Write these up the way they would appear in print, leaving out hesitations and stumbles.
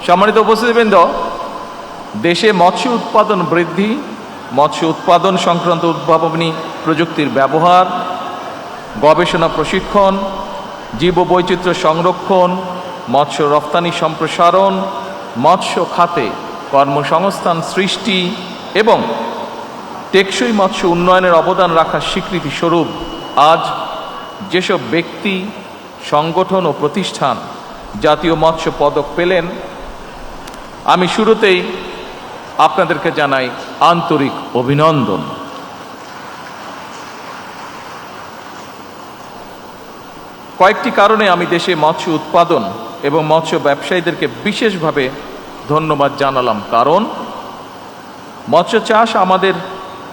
সম্মানিত উপস্থিতিবৃন্দ, দেশে মৎস্য উৎপাদন বৃদ্ধি, মৎস্য উৎপাদন সংক্রান্ত উদ্ভাবনী প্রযুক্তির ব্যবহার, গবেষণা প্রশিক্ষণ, জীববৈচিত্র্য সংরক্ষণ, মৎস্য রফতানি সম্প্রসারণ, মৎস্য খাতে কর্মসংস্থান সৃষ্টি এবং টেকসই মৎস্য উন্নয়নের অবদান রাখার স্বীকৃতি স্বরূপ আজ যেসব ব্যক্তি, সংগঠন ও প্রতিষ্ঠান জাতীয় মৎস্য পদক পেলেন, আমি শুরুতেই আপনাদেরকে জানাই আন্তরিক অভিনন্দন। কয়েকটি কারণে আমি দেশে মৎস্য উৎপাদন এবং মৎস্য ব্যবসায়ীদেরকে বিশেষভাবে ধন্যবাদ জানালাম। কারণ মৎস্য চাষ আমাদের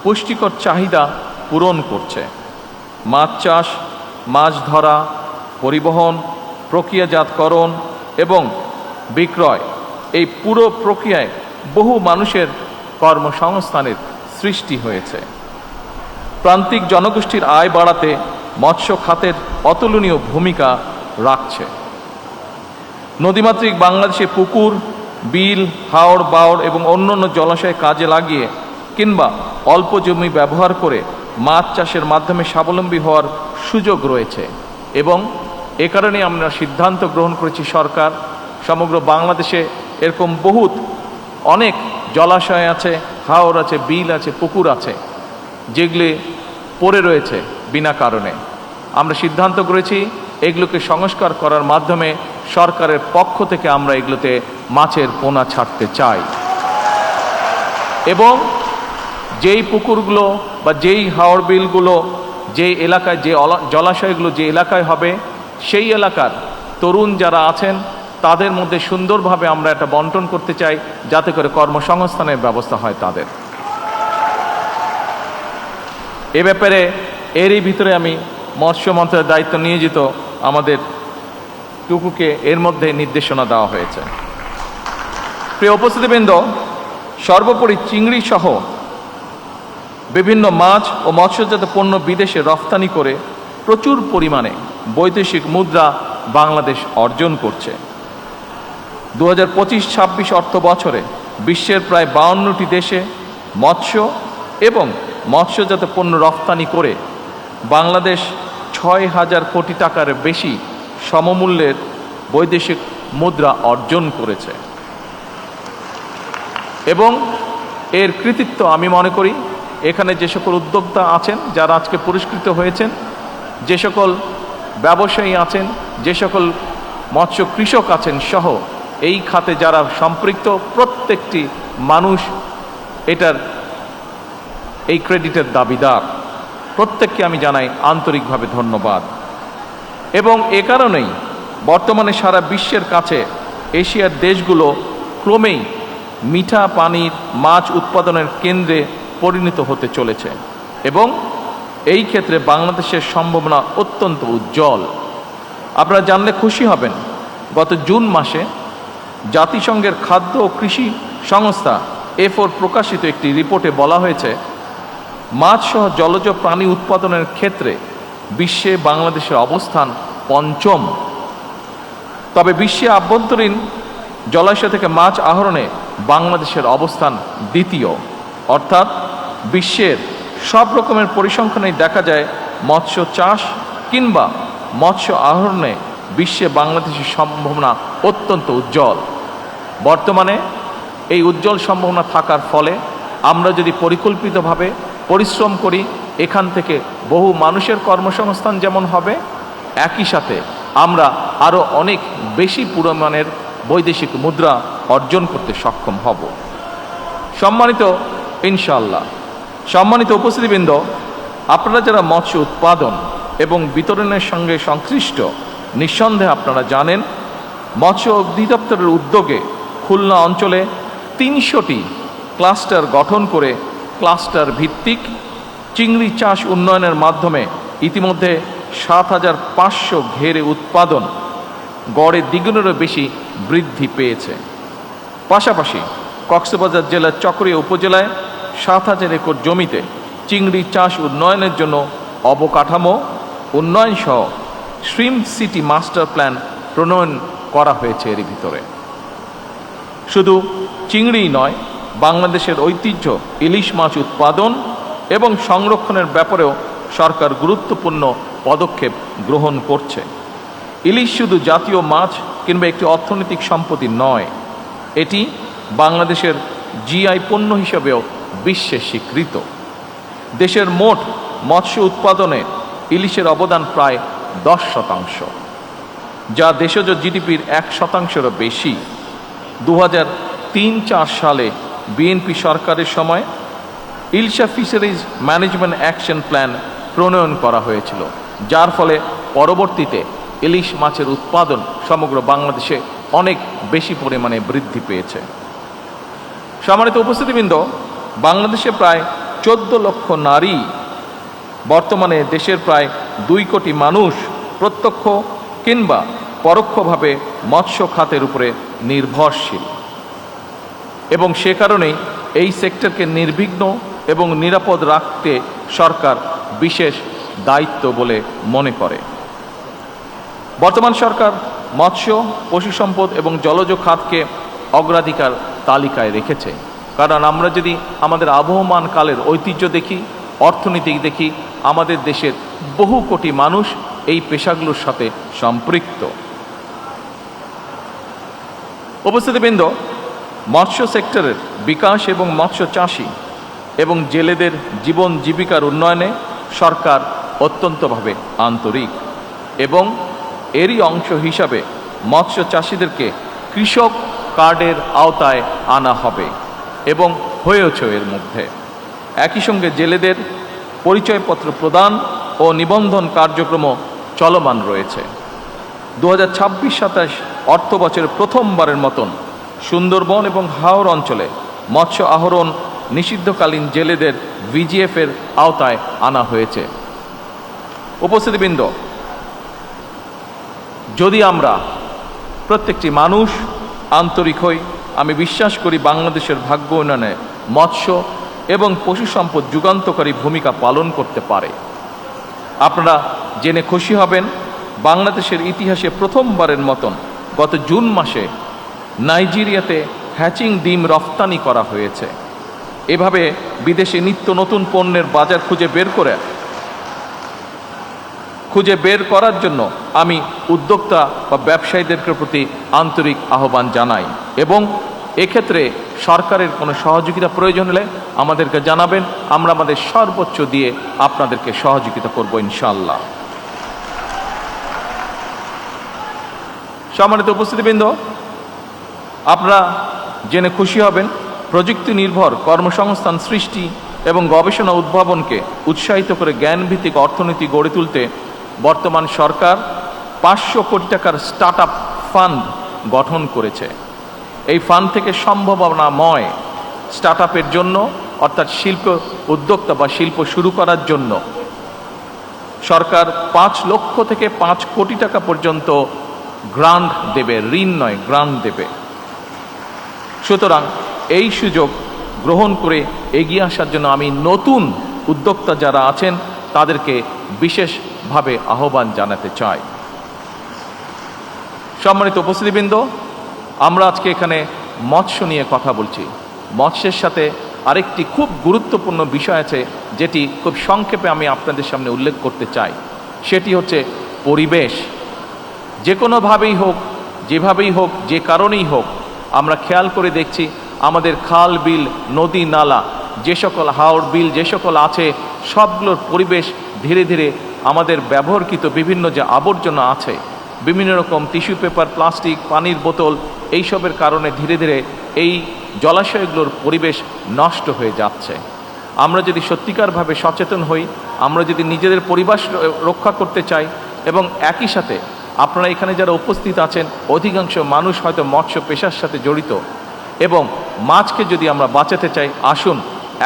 পুষ্টিকর চাহিদা পূরণ করছে। মাছ চাষ, মাছ ধরা, পরিবহন, প্রক্রিয়াজাতকরণ এবং বিক্রয়, এই পুরো প্রক্রিয়ায় বহু মানুষের কর্মসংস্থানের সৃষ্টি হয়েছে। প্রান্তিক জনগোষ্ঠীর আয় বাড়াতে মৎস্য খাতের অতুলনীয় ভূমিকা রাখছে। নদীমাতৃক বাংলাদেশে পুকুর, বিল, হাওড়, বাওড় এবং অন্যান্য জলাশয় কাজে লাগিয়ে কিংবা অল্প জমি ব্যবহার করে মাছ চাষের মাধ্যমে স্বাবলম্বী হওয়ার সুযোগ রয়েছে এবং এ কারণে আমরা সিদ্ধান্ত গ্রহণ করেছি, সরকার সমগ্র বাংলাদেশে এরকম অনেক জলাশয় আছে, হাওর আছে, বিল আছে, পুকুর আছে, যেগুলি পড়ে রয়েছে বিনা কারণে। আমরা সিদ্ধান্ত করেছি এগুলোকে সংস্কার করার মাধ্যমে সরকারের পক্ষ থেকে আমরা এগুলোতে মাছের পোনা ছাড়তে চাই এবং যেই পুকুরগুলো বা যেই হাওর বিলগুলো যেই এলাকায়, যে জলাশয়গুলো যে এলাকায় হবে, সেই এলাকার তরুণ যারা আছেন তাদের মধ্যে সুন্দরভাবে আমরা এটা বন্টন করতে চাই, যাতে করে কর্মসংস্থানের ব্যবস্থা হয় তাদের। এ ব্যাপারে এরই ভিতরে আমি মৎস্য মন্ত্রণালয়ের দায়িত্ব নিয়োজিত আমাদের টুকুকে এর মধ্যে নির্দেশনা দেওয়া হয়েছে। প্রিয় উপস্থিতিবৃন্দ, সর্বোপরি চিংড়ি সহ বিভিন্ন মাছ ও মৎস্যজাত পণ্য বিদেশে রফতানি করে প্রচুর পরিমাণে বৈদেশিক মুদ্রা বাংলাদেশ অর্জন করছে। 2025-26 অর্থ বছরে বিশ্বের প্রায় 52টি দেশে মৎস্য এবং মৎস্যজাত পণ্য রফতানি করে বাংলাদেশ 6,000 কোটি টাকার বেশি সমমূল্যের বৈদেশিক মুদ্রা অর্জন করেছে এবং এর কৃতিত্ব আমি মনে করি এখানে যে সকল উদ্যোক্তা আছেন যারা আজকে পুরস্কৃত হয়েছেন, যে সকল ব্যবসায়ী আছেন, যে সকল মৎস্য কৃষক আছেন সহ এই খাতে যারা সম্পৃক্ত প্রত্যেকটি মানুষ এটার এই ক্রেডিটের দাবিদার। প্রত্যেককে আমি জানাই আন্তরিকভাবে ধন্যবাদ। এবং এ কারণেই বর্তমানে সারা বিশ্বের কাছে এশিয়ার দেশগুলো ক্রমেই মিঠা পানির মাছ উৎপাদনের কেন্দ্রে পরিণত হতে চলেছে এবং এই ক্ষেত্রে বাংলাদেশের সম্ভাবনা অত্যন্ত উজ্জ্বল। আপনারা জানলে খুশি হবেন, গত জুন মাসে জাতিসংঘের খাদ্য ও কৃষি সংস্থা FAO প্রকাশিত একটি রিপোর্টে বলা হয়েছে, মাছ সহ জলজ প্রাণী উৎপাদনের ক্ষেত্রে বিশ্বে বাংলাদেশের অবস্থান পঞ্চম। তবে বিশ্বে আভ্যন্তরীণ জলাশয় থেকে মাছ আহরণে বাংলাদেশের অবস্থান দ্বিতীয়। অর্থাৎ বিশ্বের সব রকমের পরিসংখ্যানেই দেখা যায় মৎস্য চাষ কিংবা মৎস্য আহরণে বিশ্বে বাংলাদেশের সম্ভাবনা অত্যন্ত উজ্জ্বল। বর্তমানে এই উজ্জ্বল সম্ভাবনা থাকার ফলে আমরা যদি পরিকল্পিতভাবে পরিশ্রম করি, এখান থেকে বহু মানুষের কর্মসংস্থান যেমন হবে, একই সাথে আমরা আরও অনেক বেশি পরিমাণের বৈদেশিক মুদ্রা অর্জন করতে সক্ষম হব। সম্মানিত উপস্থিতিবৃন্দ, আপনারা যারা মৎস্য উৎপাদন এবং বিতরণের সঙ্গে সংশ্লিষ্ট, নিঃসন্দেহে আপনারা জানেন মৎস্য অধিদপ্তরের উদ্যোগে খুলনা অঞ্চলে 300টি ক্লাস্টার গঠন করে ক্লাস্টার ভিত্তিক চিংড়ি চাষ উন্নয়নের মাধ্যমে ইতিমধ্যে 7,500 ঘেরে উৎপাদন গড়ে দ্বিগুণেরও বেশি বৃদ্ধি পেয়েছে। পাশাপাশি কক্সবাজার জেলার চকরিয়া উপজেলায় 7,000 একর জমিতে চিংড়ি চাষ উন্নয়নের জন্য অবকাঠামো উন্নয়ন সহ শ্রিম্প সিটি মাস্টার প্ল্যান প্রণয়ন করা হয়েছে। এর ভিতরে শুধু চিংড়িই নয়, বাংলাদেশের ঐতিহ্য ইলিশ মাছ উৎপাদন এবং সংরক্ষণের ব্যাপারেও সরকার গুরুত্বপূর্ণ পদক্ষেপ গ্রহণ করছে। ইলিশ শুধু জাতীয় মাছ কিংবা একটি অর্থনৈতিক সম্পত্তি নয়, এটি বাংলাদেশের জিআই পণ্য হিসেবেও বিশ্বে স্বীকৃত। দেশের মোট মৎস্য উৎপাদনে ইলিশের অবদান প্রায় 10%, যা দেশজ জিডিপির 1%-এরও বেশি। 2003-04 সালে বিএনপি সরকারের সময় Ilsha fisheries management action plan প্রণয়ন করা হয়েছিল, যার ফলে পরবর্তীতে ইলিশ মাছের উৎপাদন সমগ্র বাংলাদেশে অনেক বেশি পরিমাণে বৃদ্ধি পেয়েছে। সম্মানিত উপস্থিতিবৃন্দ, বাংলাদেশে প্রায় 14 লক্ষ নারী, বর্তমানে দেশের প্রায় 2 কোটি মানুষ প্রত্যক্ষ কিংবা পরোক্ষভাবে মৎস্য খাতের উপরে নির্ভরশীল, এবং সে কারণেই এই সেক্টরকে নির্বিঘ্ন এবং নিরাপদ রাখতে সরকার বিশেষ দায়িত্ব বলে মনে করে। বর্তমান সরকার মৎস্য, পশু সম্পদ এবং জলজ খাতকে অগ্রাধিকার তালিকায় রেখেছে, কারণ আমরা যদি আমাদের আবহমান কালের ঐতিহ্য দেখি, অর্থনীতি দেখি, আমাদের দেশের বহু কোটি মানুষ এই পেশাগুলোর সাথে সম্পৃক্ত। উপস্থিতিবৃন্দ, মৎস্য সেক্টরের বিকাশ এবং মৎস্য চাষী এবং জেলেদের জীবন জীবিকার উন্নয়নে সরকার অত্যন্তভাবে আন্তরিক, এবং এরই অংশ হিসাবে মৎস্য চাষীদেরকে কৃষক কার্ডের আওতায় আনা হবে এবং হয়েছে এর মধ্যে। একই সঙ্গে জেলেদের পরিচয়পত্র প্রদান ও নিবন্ধন কার্যক্রম চলমান রয়েছে। 2026-27 অর্থ বছরে প্রথমবারের মতন সুন্দরবন এবং হাওর অঞ্চলে মৎস্য আহরণ নিষিদ্ধকালীন জেলেদের ভিজিএফের আওতায় আনা হয়েছে। উপস্থিতিবৃন্দ, যদি আমরা প্রত্যেকটি মানুষ আন্তরিক হই, আমি বিশ্বাস করি বাংলাদেশের ভাগ্য উন্নয়নে মৎস্য এবং পশু সম্পদ যুগান্তকারী ভূমিকা পালন করতে পারে। আপনারা জেনে খুশি হবেন, বাংলাদেশের ইতিহাসে প্রথমবারের মতন গত জুন মাসে নাইজেরিয়াতে হ্যাচিং ডিম রফতানি করা হয়েছে। এভাবে বিদেশে নিত্য নতুন পণ্যের বাজার খুঁজে বের করার জন্য আমি উদ্যোক্তা বা ব্যবসায়ীদের প্রতি আন্তরিক আহ্বান জানাই, এবং এক্ষেত্রে সরকারের কোনো সহযোগিতা প্রয়োজন হলে আমাদেরকে জানাবেন, আমরা আমাদের সর্বোচ্চ দিয়ে আপনাদেরকে সহযোগিতা করব ইনশাআল্লাহ। সম্মানিত উপস্থিতিবৃন্দ, আপনারা জেনে খুশি হবেন, প্রযুক্তি নির্ভর কর্মসংস্থান সৃষ্টি এবং গবেষণা উদ্ভাবনকে উৎসাহিত করে জ্ঞানভিত্তিক অর্থনীতি গড়ে তুলতে বর্তমান সরকার 500 কোটি টাকার স্টার্টআপ ফান্ড গঠন করেছে। এই ফান্ড থেকে সম্ভাবনাময় স্টার্টআপের জন্য, অর্থাৎ শিল্প উদ্যোক্তা বা শিল্প শুরু করার জন্য সরকার 5 লক্ষ থেকে 5 কোটি টাকা পর্যন্ত গ্রান্ট দেবে, ঋণ নয়, গ্রান্ট দেবে। সুতরাং এই সুযোগ গ্রহণ করে এগিয়ে আসার জন্য আমি নতুন উদ্যোক্তা যারা আছেন তাদেরকে বিশেষভাবে আহ্বান জানাতে চাই। সম্মানিত উপস্থিতিবৃন্দ, আমরা আজকে এখানে মৎস্য নিয়ে কথা বলছি। মৎস্যের সাথে আরেকটি খুব গুরুত্বপূর্ণ বিষয় আছে, যেটি খুব সংক্ষেপে আমি আপনাদের সামনে উল্লেখ করতে চাই। সেটি হচ্ছে পরিবেশ। যে কোনোভাবেই হোক, যেভাবেই হোক, যে কারণেই হোক, আমরা খেয়াল করে দেখছি আমাদের খাল, বিল, নদী, নালা, যে সকল হাওর, বিল যে সকল আছে, সবগুলোর পরিবেশ ধীরে ধীরে আমাদের ব্যবহৃত বিভিন্ন যে আবর্জনা আছে, বিভিন্ন রকম টিস্যু পেপার, প্লাস্টিক, পানির বোতল, এইসবের কারণে ধীরে ধীরে এই জলাশয়গুলোর পরিবেশ নষ্ট হয়ে যাচ্ছে। আমরা যদি সত্যিকারভাবে সচেতন হই, আমরা যদি নিজেদের পরিবেশ রক্ষা করতে চাই, এবং একই সাথে আপনারা এখানে যারা উপস্থিত আছেন অধিকাংশ মানুষ হয়তো মৎস্য পেশার সাথে জড়িত, এবং মাছকে যদি আমরা বাঁচাতে চাই, আসুন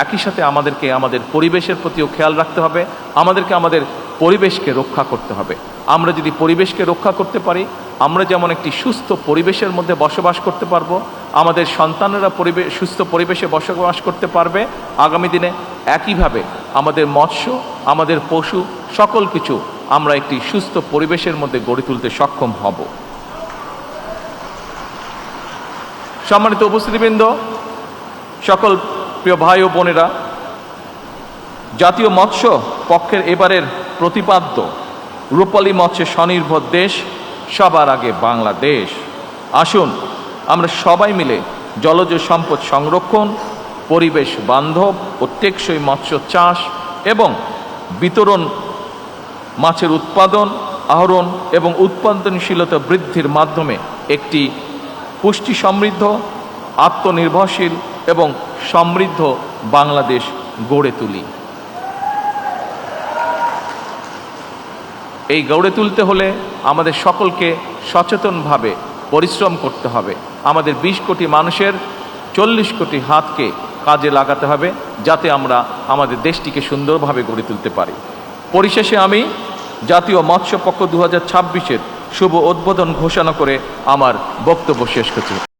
একই সাথে আমাদেরকে আমাদের পরিবেশের প্রতিও খেয়াল রাখতে হবে, আমাদেরকে আমাদের পরিবেশকে রক্ষা করতে হবে। আমরা যদি পরিবেশকে রক্ষা করতে পারি, আমরা যেমন একটি সুস্থ পরিবেশের মধ্যে বসবাস করতে পারবো, আমাদের সন্তানেরা সুস্থ পরিবেশে বসবাস করতে পারবে আগামী দিনে। একইভাবে আমাদের মৎস্য, আমাদের পশু, সকল কিছু আমরা একটি সুস্থ পরিবেশের মধ্যে গড়ে তুলতে সক্ষম হব। সম্মানিত উপস্থিতিবৃন্দ, সকল প্রিয় ভাই ও বোনেরা, জাতীয় মৎস্য পক্ষের এবারের প্রতিপাদ্য রূপালী মৎস্যে স্বনির্ভর দেশ, সবার আগে বাংলাদেশ। আসুন আমরা সবাই মিলে জলজ সম্পদ সংরক্ষণ, পরিবেশ বান্ধব ও টেকসই মৎস্য চাষ এবং বিতরণ, মাছের উৎপাদন, আহরণ এবং উৎপাদনশীলতা বৃদ্ধির মাধ্যমে একটি পুষ্টি সমৃদ্ধ, আত্মনির্ভরশীল এবং সমৃদ্ধ বাংলাদেশ গড়ে তুলি। এই গড়ে তুলতে হলে আমাদের সকলকে সচেতনভাবে পরিশ্রম করতে হবে। আমাদের 20 কোটি মানুষের 40 কোটি হাতকে কাজে লাগাতে হবে, যাতে আমরা আমাদের দেশটিকে সুন্দরভাবে গড়ে তুলতে পারি। পরিশেষে আমি জাতীয় মৎস্য পক্ষ 2026-এর শুভ উদ্বোধন ঘোষণা করে আমার বক্তব্য শেষ করছি।